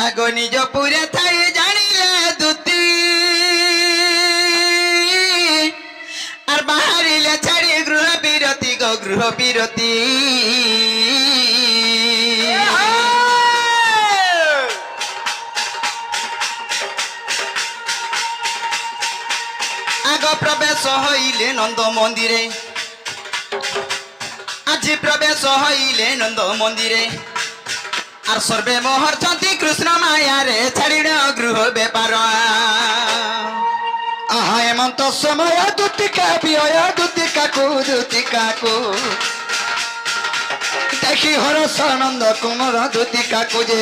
আগ নিজ পুরে থাই জানিলে দুতি আর বাহারিলে ছাড়ি গৃহ বিরতি গো গৃহ বিরতি আগ প্রবেশ হইলে নন্দ মন্দিরে আজি প্রবেশ হইলে নন্দ মন্দিরে আর সর্বে মোহরচন্তি কৃষ্ণ মায়ারে ছাড়িল গৃহ বেপার আহা এমন্ত সময় দুতিকা বিয় দুতিকাকু দেখি হরস নন্দ কুমার দুতিকাকু যে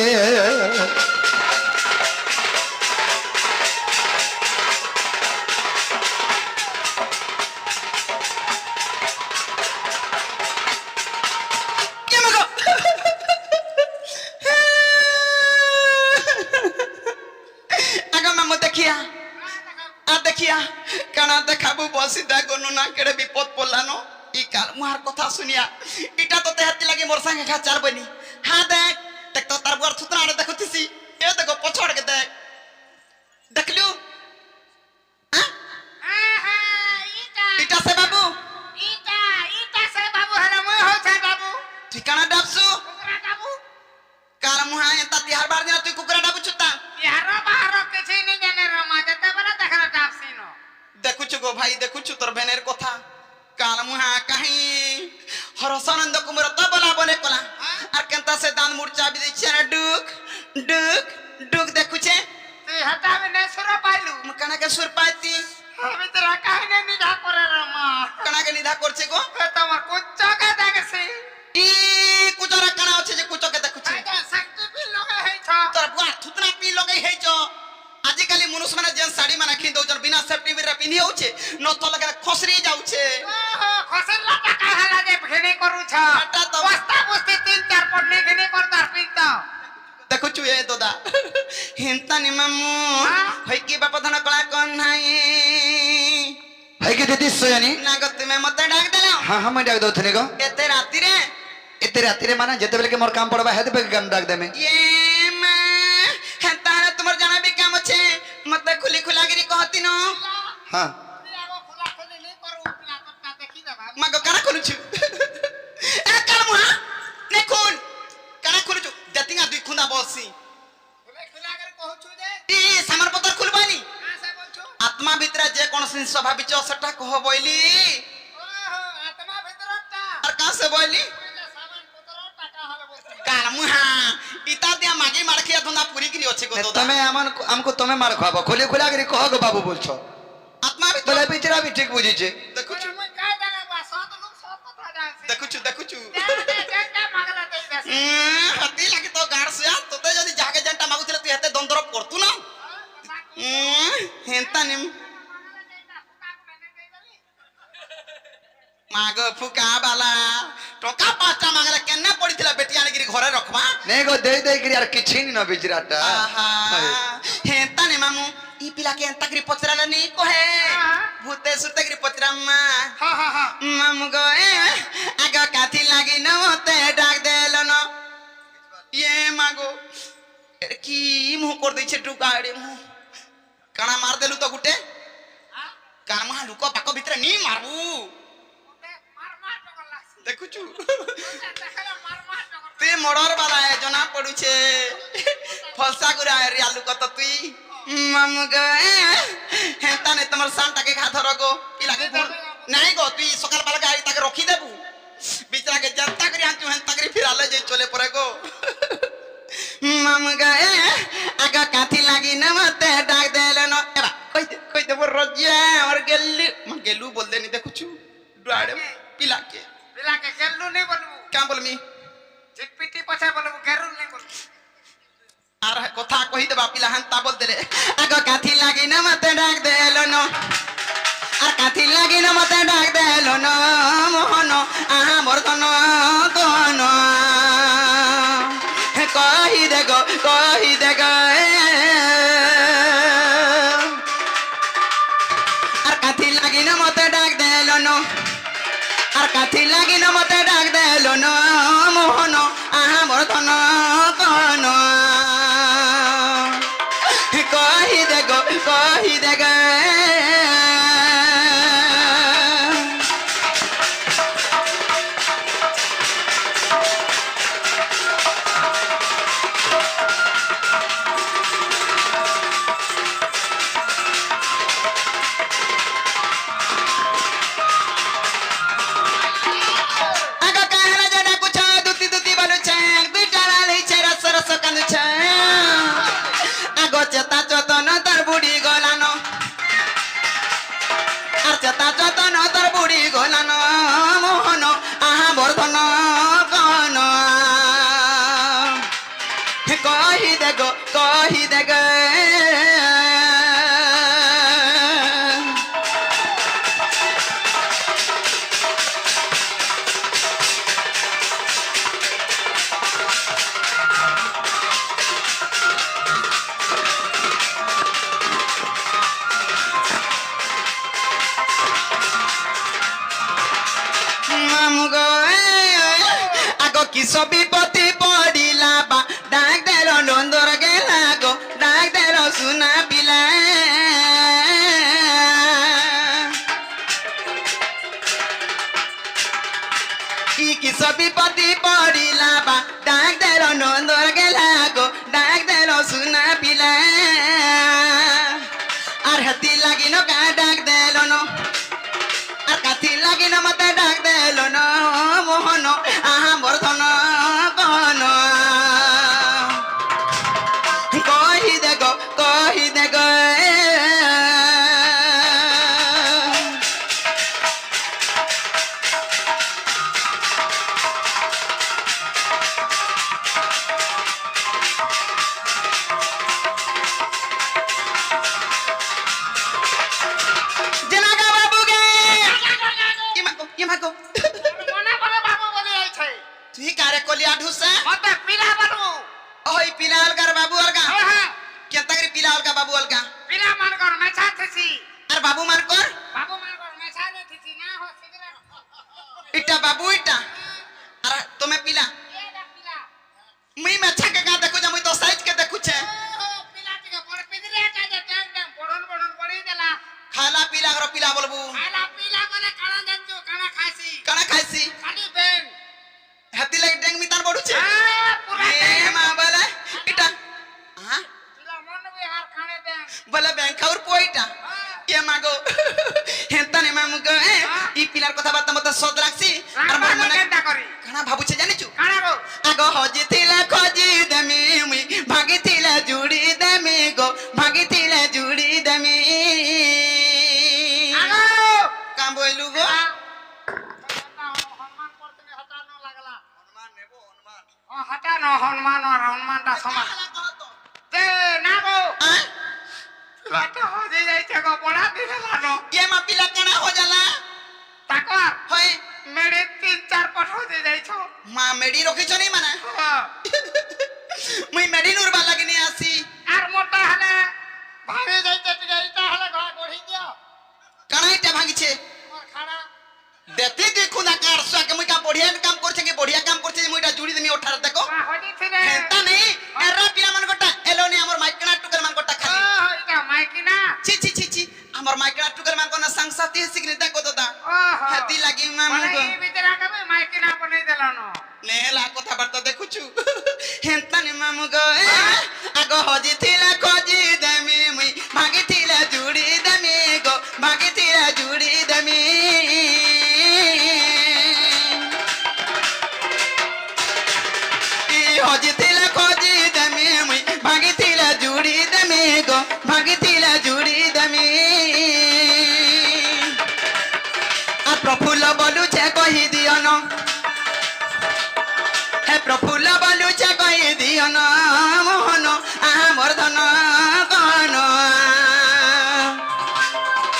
কানা দেখাবো বসি দেখো না কেড়ে বিপদ পড়লানো ই কাল মুহার কথা শুনিয়া এটা তো তেহাতি লাগে মোর সঙ্গে খা চালবনি হ্যাঁ দেখ দেখ তো তার বুয়ার থুতনা আরে দেখছিস এ দেখো পছড়কে দেখ দেখলু এটা সে বাবু এটা সে বাবু হলা মই হইছে বাবু ঠিকানা ডাবছু কুকুরা ডাবু কার মুহা এতা তিহার বার দিন তুই কুকুরা ডাবু ছুতা তিহার বাহার কিছু নি জানে রে মা যেতে বলে দেখানা ডাবছিনো দেখুଛୁ গো ভাই দেখুଛୁ তোর বেনের কথা কাল মুহা কাহি হরসানন্দ কুমার তো বলা বলে কলা আর কেনতা সে দান মূর্ছা বি দিছে না ডুক ডুক ডুক দেখুছে তুই হটাবে নে সুর পাইলু মকানা কে সুর পাইতি আমি তোরা কাহিনী নিধা করে রে মা কানা কে নিধা করছে গো তোমার কুচকে দেখছে ই কুচরা কানা আছে যে কুচকে দেখুছে শক্তি পি লগে হেইছ তোর বুয়া থুতনা পি লগে হেইছ আজিকালি মনুষ্য মানে যে শাড়ি মানে কিন দউছন বিনা সেফটি বিরা পিনি হউছে নত লগে খসরি যাউছে খসরলা টাকা হালা যে ঘেনি করুছ আটা তো বস্তা বস্তি তিন চার পড়নি ঘেনি করতার পিন্ত দেখুଛୁ এ দদা হিন্তানি মামু হই কি বাপ ধন কলা কোন নাই হই কি দিদি সোয়ানি না গো তুমি মতে ডাক দেলো हां हां मैं डाक दो थने को एते राती रे माने जेते बेले के मोर काम पड़बा हेते पे काम डाक दे में ये मां हता तुम्हार जाना भी काम छे मत खुली खुलागिरी कहती न हां खुला खुली नहीं करू पिला तत्ता देखी देबा मगो काना खुलुछु ए काल मुहा ने खुल काना खुलुछु जतिंगा दुई खुंदा बसी खुले खुलागिरी कहछु जे ई सामर पतर खुलबानी हां से बोलछु आत्मा भीतर जे कोन सिन स्वाभाविक सेटा कह बोइली ओहो आत्मा भीतरटा और का से बोइली काल मुहा इता दिया मागे मार खिया धंदा पूरी की अछि गो तमे हमको तमे मार खाबो खोले खोला करी कह गो बाबू बोलछो आत्मा भी तले बिचरा भी ठीक बुझी छे देखुछु मैं का जाने बा सात लोग सब पता जान देखुछु जेटा मागला दे दे हती लागी तो गाड़ से तोते जदी जाके जंटा मागुतले तू हेते दंदर करतु ना हेंता निम माग फुका बाला टोका पाचा मागला केन्ना पड़िथिला बेटिया ने गिरी घरे रखबा नै गो दे गिरी यार किछि न बिजराटा हेंता ने मामू ई पिला के एंता गिरी पचराला नै कहे भूते सुते गिरी पचराम्मा हां मामू गो आगा काथी लागी न होते डाक देलो न ये मागो की मुह कर दै छे टुकाड़े मुह काना मार देलु तो गुटे कान मा लुको पाको भितर नी मारबू देखुछु ते मर्डर वाला है जना पडु छे फलसा गुरा रे आलू कत तुई मम गए हेता ने तमर सांटा के हाथ रगो ई लागे नाही गो तुई सकाल बाला गाड़ी ताके रखी देबू बिचरा के जनता करी हां तू हेता करी फिर आले जे चले परे गो मम गए आगा काथी लागी न मते डाक देले न एबा कहि दे वो रजिया और गेलू बोल देनी देखुछु डुआडे पिला के गेल्लू नहीं बोलबू क्या बोलमी चिटपिटी पछा बोलबू गेरुल नहीं बोलबू आर कथा कहि देबा पिला हंता बोल देले आगो काथी लागी न मते डाक देलो न आ काथी लागी न मते डाक देलो न मोहन आहा मोर धन कोन कहि दे गो आर काथी लागी न मते डाक देलो न আর কাথি লাগি ন মতে ডাক দেলো ন মোহন আহা মোর ধন কোন कही दे कही दे आगो किस विपत्ति पड़िला बा डाक देलो नंदर गेला गो डाक देलो सुना पिला किस विपत्ति पड़िला बा डाक देलो नंदर गेला गो डाक देलो सुना पिला आर हती लागिन का डाक देलो नो आर काथी लागिन मते डाक देलो नो मोहन आहा बर्धन कहन कही दे तुही कारे कोलिया ढुसे मते पिला बाबू ओई पिला अलगार बाबू अलगा के तगरी पिला अलगा बाबू अलगा पिला मान कर मैं छाथसी अरे बाबू मान कर मैं छाने थी ना हो सिगरेट इटा बाबू इटा अरे तुम्हें पिला ये ना पिला मुई में छके का देखो जा मुई तो साइज के देखु छे पिला टिके पर पिदरे का जे टाइम पड़न पड़ी देला खाला पिला करो पिला बोलबू खाला पिला कोने खाना जानतो खाना खाइसी खाली बेन हती लगे डेंग मितान बडू छे पूरा ए मां बोले इटा हां पिला मन बिहार खाने दे बोले बैंक और पोइटा ये मागो हेता ने मामु को ई पिलार কথা বার্তা মত সদ রাখছি আর মন মনে কেনটা করি কানা ভাবুছে জানিছু কানা গো আগো হজি থিলা খজি দেমি মুই ভাগি থিলা জুড়ি দেমি গো ভাগি থিলা জুড়ি দেমি আগো কাম বইলু গো হনুমান করতে হটানো লাগলা হনুমান নেব হনুমান ও হটানো হনুমানটা সমান তে না গো লাটা हो जाइছে গো পড়া দিলে জানো ये मा पिला काना हो जाला তাকর হয় মেরে 3-4 পট हो যাইছো মা মেডি রখিছ নি মানে মুই মেডি নুরবা লাগিনি আসি আর মোটা হলে ভাবে যাইতে এইটা হলে ঘর গড়ি দিও কানা এটা ভাঙিছে মোর খাড়া দেখতে দেখু না কার সাকে মুই কা বড়িয়া কাম করছে কি বড়িয়া কাম করছে মুইটা জুড়ি দেমি ওঠার দেখো হদি ছিলে হেতা নেই এরা পিলা মান গটা এলোনি আমার মাইকনা টুকের মান গটা খালি এটা মাইকিনা ছি ছি ছি ছি আমার মাইকনা টুকের মান কোন সংসাতি হিসিক নি দেখো দাদা ওহো হেতি লাগি মামু মানে গো এই ভিতরে আগে মাইকিনা বনাই দেলানো নেলা কথা বার্তা দেখুছু হেতা নি মামু গো আগো হজি থিলা খজি দেমি মুই ভাগি থিলা জুড়ি দেমি গো ভাগি থিলা জুড়ি দেমি হজি থিলা খজি দেমি মুই ভাগি থিলা জুড়ি দেমি গো ভাগি থিলা জুড়ি দেমি আর প্রফুল্ল বলুছে কহি দিও ন হে প্রফুল্ল বলুছে কহি দিও ন মোহন আমার ধন কন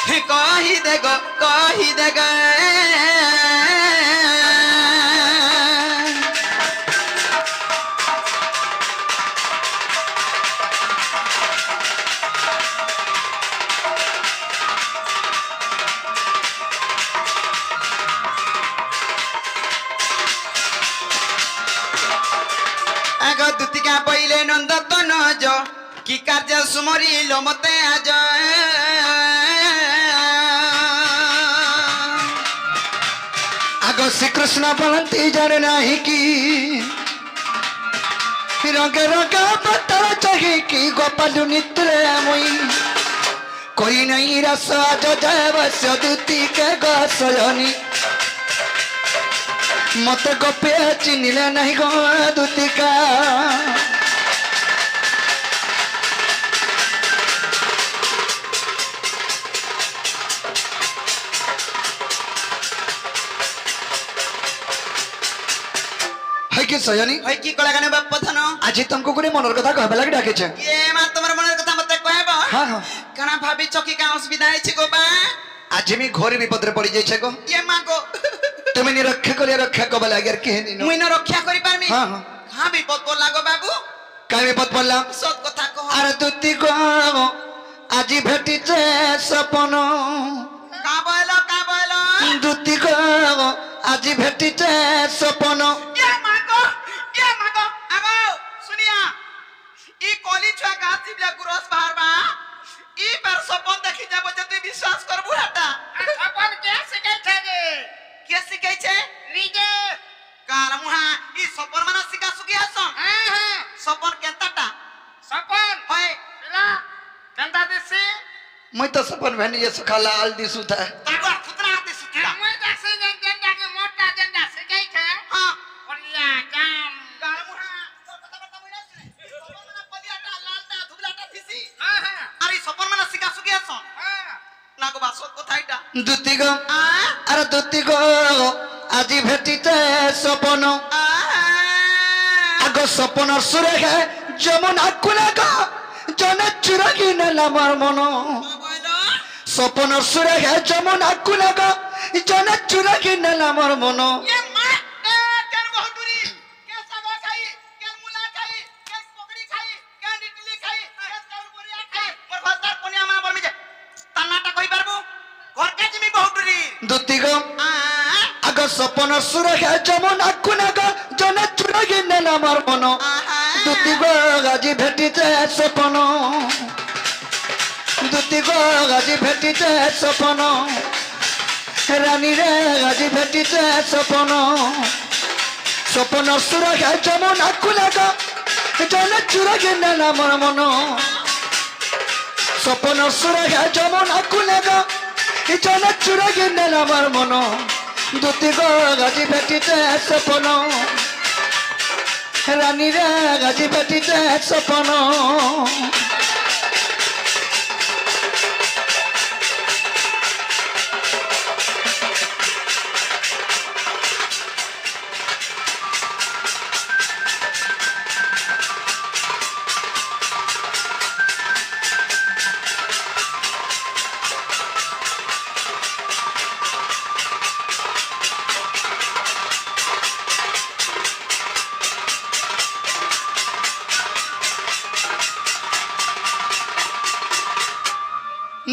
হে কহি দে গে দুতিকা পইলে নন্দ তনজ কি কার্য সুমরিল মতে আজ আগ শ্রীকৃষ্ণ বলନ୍ତି জানে নাহি কি রঙে রঙা পতর চাহিকি গোপালু নিত্রে মুই কই নাই রস আজ দেবস্য দুতি কে গসয়নি মতে গোপে চিনিলে নাই গো দুতিকা কি সয়নি ওই কি কলা গানে বাপ প্রধান আজি তোমাকে গোটে মনের কথা কহবা লাগি ডাকিছে এ মা তোমার মনের কথা মতে কইব হ্যাঁ হ্যাঁ কানা ভাবিছ কি কা অসুবিধা হইছে গো বা আজি আমি ঘরে বিপদরে পড়ি যাইছে গো এ মা গো তুমি নি রক্ষা করে রক্ষা কবা লাগি আর কেহে নিনো মুই ন রক্ষা করি পারমি হ্যাঁ হ্যাঁ হ্যাঁ বিপদ পড়লা গো বাবু কাই বিপদ পড়লাম সত কথা কহ আর দুতি গো আজি ভেটিছে সপন কা বইলো দুতি গো আজি ভেটিছে সপন এ মা গো আগো শুনিয়া ই কলি ছুয়া গাছ জিবলা গুরস বাহারবা ই পার সপন দেখি যাব যে তুই বিশ্বাস করবু হাটা সপন কে শিখাইছে রে কে শিখাইছে নিজে কার মুহা ই সপন মানে শিখা সুকি আছন হ্যাঁ সপন কেনতাটা সপন হয় পিলা কেনতা দিছি মই তো সপন ভেনি যে সখালা আল দিছু তা তাগো খুতরা হাতে সুতরা আমি দেখছি যে যেটাকে মোটা যেটা শিখাইছে হ্যাঁ বলিয়া কাম কার মুহা তোর কথা কথা মইনা শুনে সপন মানে পদিয়াটা লালটা ধুবলাটা দিছি হ্যাঁ আর ই সপন মানে শিখা সুকি আছন হ্যাঁ না গো বাসত কথা এটা দুতি গো আ আর দুতি গো আজি ভেটিছে সপন আ আগ সপনর সুরে হে যমুনা কুলাগা জনে চুরাগি নেলা আমার মন বইলো সপনর সুরে হে যমুনা কুলাগা জনে চুরাগি নেলা আমার মন ये मां केर बहुटुरी के सागो खाई के मुला खाई के पकड़ी खाई के इडली खाई के चाउरपुरिया खाई मोर भातार कोनिया मा बरमी जे तानाटा कहि पारबो घर के जिमी बहुटुरी দুতি গো आ আগ সপনর সুরে হে যমুনা কুলাগা জনে চুরাগি নেলা আমার মন आहा দুতি গো আজি ভেটিছে সপন দুতি গো আজি ভেটিছে সপন রানী রে আজি ভেটিছে সপন সপন সুরে হে যমুনা কুলাগা জনে চুরাগি নেলা আমার মন সপন সুরে হে যমুনা কুলাগা জনে চুরাগি নেলা আমার মন দুতি গো আজি ভেটিছে সপন রানী রে আজি ভেটিছে সপন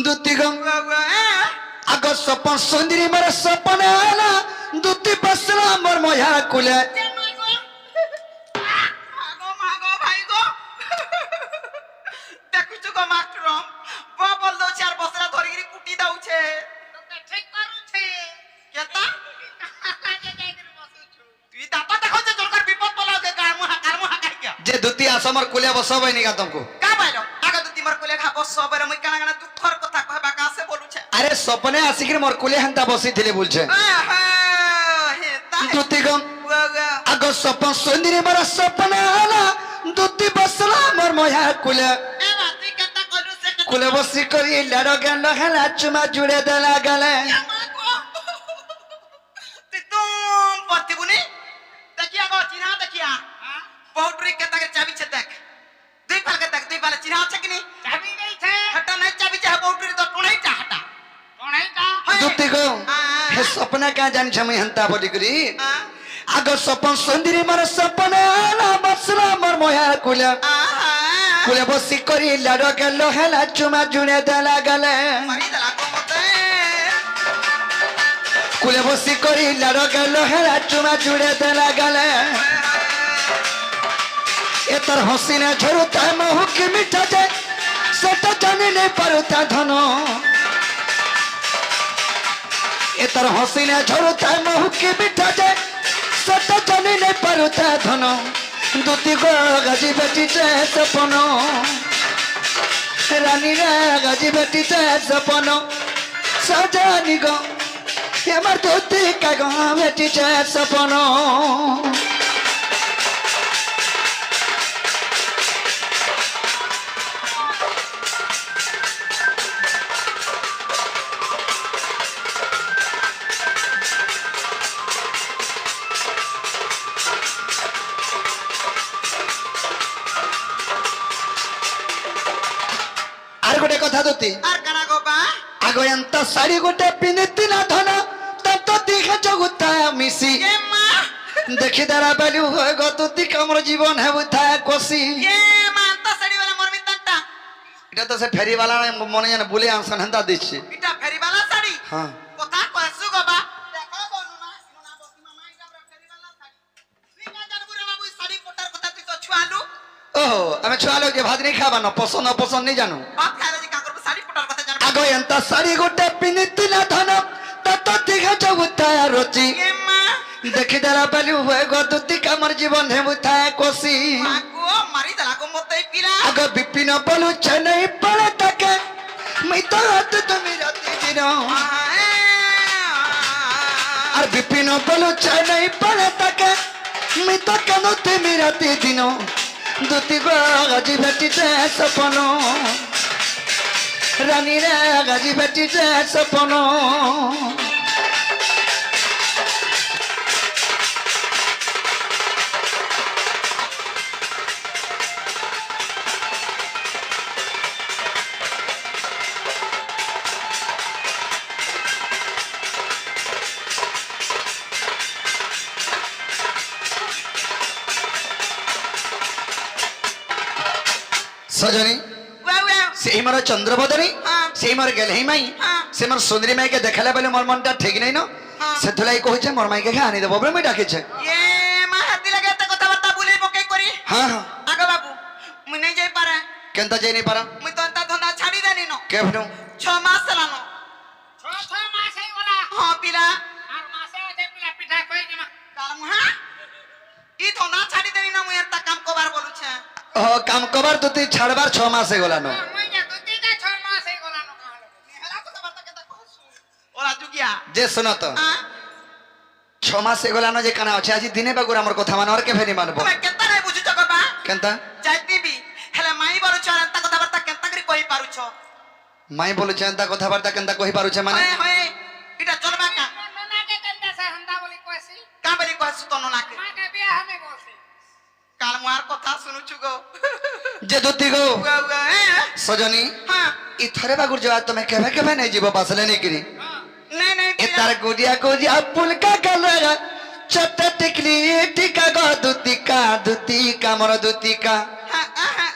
দুতি গো আগ সপন সুন্দরী মোর সপন আলা দুতি বসলা মোর ময়া কুলে মাগো মাগো ভাই গো দেখুছ গো মাস্টার বল দো চার বছরা ধরিকি কুটি দাউছে তোকে ঠিক করুছে কেতা কাজে যাইতে বসুছু তুই দাতা দেখো যে দরকার বিপদ বলা যে কার মুহা খাই গয়া যে দুতি আসামর কুলে বসাবাই নি গাতমকু কা বাইলো আগা তো তিমর কোলে খা বস সবরে মই কানা কানা দুঃখর কথা কহবা কাছে বলুছে আরে সপনে আসিকি মোর কুলে হেন্তা বসিছিলে বলছে আহা হে তাই দুতি গো ওগা আগ সপন সুন্দরী মোর সপন আলা দুতি বসলা মোর ময়া কুলে এ বাতি কেতা কইলু সে কুলে বসি করি লড় গেল হেলা চুমা জুড়ে দেলা গেলে তুম পতিবুনি দেখিয়া গো চিনা দেখিয়া বহুটরি কেতা কে চাবি ছে দেখ দুই ফাল কে দেখ দুই ফাল চিনা আছে কিনি চাবি দেইছে হটা নাই চাবি চা বহুটরি তো টুনাইটা হটা কোনাইটা দুতি গো হে সপনা কা জানি আমি হেন্তা বলি করি আগ সপন সুন্দরী মোর সপন আলা বসলা মোর ময়া কুলে আহা কুলে বসি করি লড় গেল হেলা চুমা জুড়ে দেলা গেলে মারি দলা কো মতে কুলে বসি করি লড় গেল হেলা চুমা জুড়ে দেলা গেলে এ তোর হসিনে ঝরুতা মুখ মিঠা যায় জানি নেই পারুতা ধন এ তার হসিনে ঝরুতায় মহুকে মিঠা যায় সেটা জানি নেই পারুতা ধন দুটি গো গাজি বেটিছে সপন রানীরা গাজি বেটিছে সপন সজানি গো আমার দুটি কাগ বেটিছে সপন আর গোটে কথা দুতি আর কানা গো বা আগ এন্ত শাড়ি গোটে পিঁধিতি না ধন তত দিঘা জগুতা মিশি এ মা দেখি দাঁড়া বেলু হয়ে গতুতি কামর জীবন হেবুথা কষি এ মা তা সাড়ি वाला মোর মিতানটা এটা তো সে ফেরিওয়ালা মনে জানে বলে আনসন হেন্দা দিচ্ছে এটা ফেরিওয়ালা শাড়ি হ্যাঁ কথা কইছু গো বা দেখো গো নুনা নুনা বসি মামা এটা পুরা ফেরিওয়ালা শাড়ি তুই না জানবু রে বাবু শাড়ি কোটার কথা তুই তো ছুয়ালু ওহো আমি ছুয়া লোক যে ভাত নেই খাবা না পছন্দ অপছন্দ নেই জানো ভাত খাইলে যে কাকর শাড়ি কোটার কথা জানবু আগ এন্ত শাড়ি গোটে পিঁধিতি না ধন তত দিঘা জগুতা রচি এ মা দেখি দাঁড়া বেলু হয়ে গতুতি কামর জীবন হেবুথা কষি আগো মারি দেলা গো মতই পিরা আগ বিপিন বলু চেন্নাই পড়ে থাকে মই তো হাত তুমি রাতি দিন আর বিপিন বলু চেন্নাই পড়ে থাকে মই তো কেন তুমি রাতি দিন দুটি গো গাজি ভেটিছে সপন রানী রে গাজি ভেটিছে সপন সজনী ওয়া ওয়া সেই মোর চন্দ্রবদনী হ্যাঁ। সেই মোর গেলহি মাই হ্যাঁ। সে মোর সুন্দরী মাইকে দেখালে বলে মোর মনটা ঠিক নাই ন হ্যাঁ। সেথলাই কইছে মোর মাইকে আনি দেব বলে মই ডাকিছে এ মা হাতি লাগে এত কথাবার্তা বলি বকেই করি হ্যাঁ হ্যাঁ আগো বাবু মুই নাই যাই পারে কেনতা যাই নাই পারা মুই তো তা ধন্দা ছাড়ি দেনি ন কেভনু 6 মাস চালানো ছ মাস হয়ে গলা হ্যাঁ পিলা আর মাসে আছে পিলা পিঠা কই দিমা কাল মুহা ই ধন্দা ছাড়ি দেনি না মুই এত কাম কবার বলুছে ও কাম কবার তো তুই ছাড়বার 6 মাস হয়ে গলানো মই যে দুতিকা 6 মাস হয়ে গলা ন কাহলো হেলা কথাবার্তা কেতা কহছু ওরা জুগিয়া যে শোনো তো আ 6 মাস হয়ে গলানো যে কানা আছে আজি দিনে বাগুর আমার কথা মান আর কে ফেনি মানবো তুমি কেতা নাই বুঝুছ গবা কেনতা যাইতিবি হেলা মাই বলুছ আর এত কথাবার্তা কেতা করি কই পারুছ মাই বলুছে এন্তা কথাবার্তা কেনতা কহি পারুছে মানে হয়ে হয়ে এটা চলবা কা ননাকে কেন্দা সে হন্দা বলি কইছি কা বলি কহছু তো নাকে মাকে বিয়া আমি বলছি কাল মুয়ার কথা শুনুছু গো যে দুতি গো ওয়া ওয়া সজনী হ্যাঁ ই থরে বাগুর যাওয়া তুমি কেবে কেবে নাই যাব বাসলে নেই কিরি নাই নাই এ তার গুড়িয়া গুড়িয়া পুলকা কালরা ছোট টিকলি টিকা গো দুতিকা মোর দুতিকা হ্যাঁ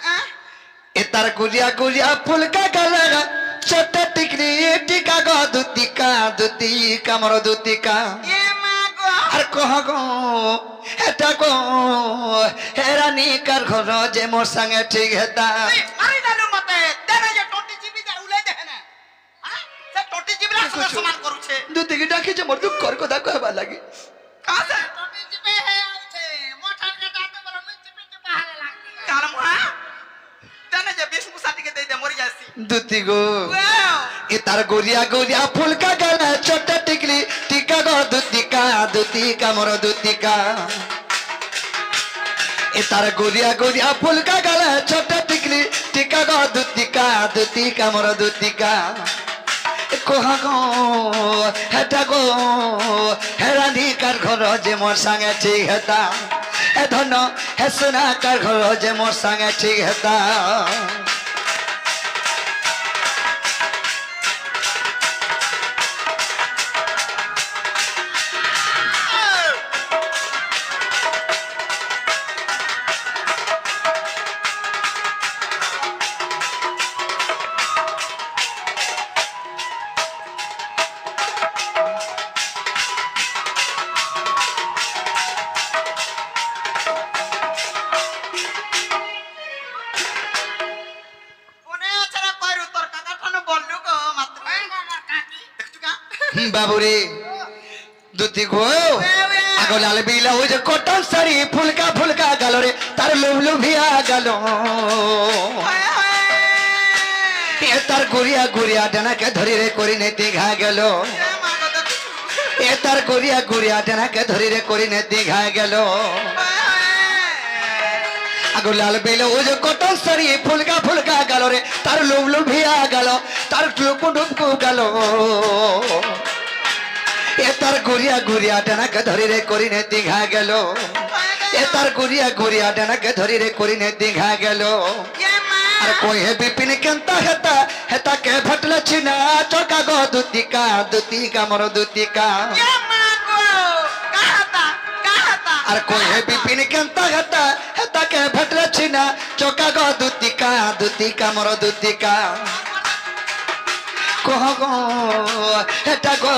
হ্যাঁ এ তার গুড়িয়া গুড়িয়া পুলকা কালরা ছোট টিকলি টিকা গো দুতিকা মোর দুতিকা এ মা গো আর কহ গো এটা গো হেরানি কার ঘর যে মোর সঙ্গে ঠিক হেতা তুই মারি দালু মতে তেনে যে 20 জিবি দা উলাই দেখে না হ্যাঁ সে 20 জিবি রা সমান করুছে দুতিকে ডাকিছে মোর দুঃখর কথা কহবা লাগি কাছে টটি জিপে হে আছে মোটার কাটা তো বলে মুই জিপে জিপে হালে লাগি কাল মুহা তেনে যে 20 মুসাটিকে দেই দে মরি যাসি দুতি গো ওয়াও এ তার গড়িয়া গড়িয়া ফুলকা গালা ছোট টিকলি টিকা গো দুতিকা মোর দুতিকা এ তার গড়িয়া গড়িয়া ফুলকা গালা ছোট টিকলি টিকা গো দুতিকা মোর দুতিকা কোহা গো হেটা গো হেরানি কার ঘর যে মোর সঙ্গে ঠিক হেতা এ ধন হেসনা কার ঘর যে মোর সঙ্গে ঠিক হেতা বাবুরে দুতি গো আগো লাল বিলা ওই যে কটন শাড়ি ফুলকা ফুলকা গেল রে তার লুবলু ভিয়া গেল এ তার গুড়িয়া গুড়িয়া ডানাকে ধরি রে করি নে দীঘা গেল এ তার গুড়িয়া গুড়িয়া ডানাকে ধরি রে করি নে দীঘা গেল আগো লাল বিলা ওই যে কটন শাড়ি ফুলকা ফুলকা গেল রে তার লুবলু ভিয়া গেল তার টুকু টুকু গেল এ তার গুড়িয়া গুড়িয়া ডানাকে ধরি রে করি নে দীঘা গেল এ তার গুড়িয়া গুড়িয়া ডানাকে ধরি রে করি নে দীঘা গেল আর কই হে বিপিন কেনতা হেতা হেতা কে ভটল ছিনা চকা গো দুতিকা মর দুতিকা আর কই হে বিপিন কেনতা হেতা হেতা কে ভটল ছিনা চকা গো দুতিকা মর দুতিকা কহ গো হেতা গো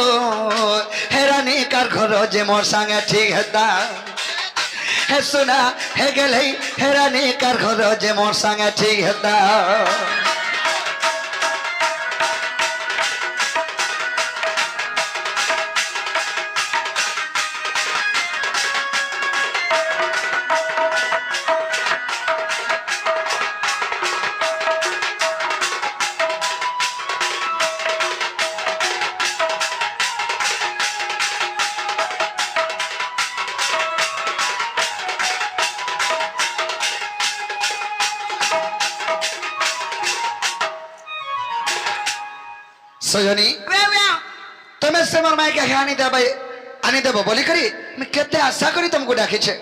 হেরানি কার ঘর যে মোর সঙ্গে ঠিক হেতা হে শোনা হে গেলেই হেরানি কার ঘর যে মোর সঙ্গে ঠিক হেতা सजनी तुम्हें से मोर माई के आनी देव बोली करी मैं केते आशा करी तुमको डाकी छे।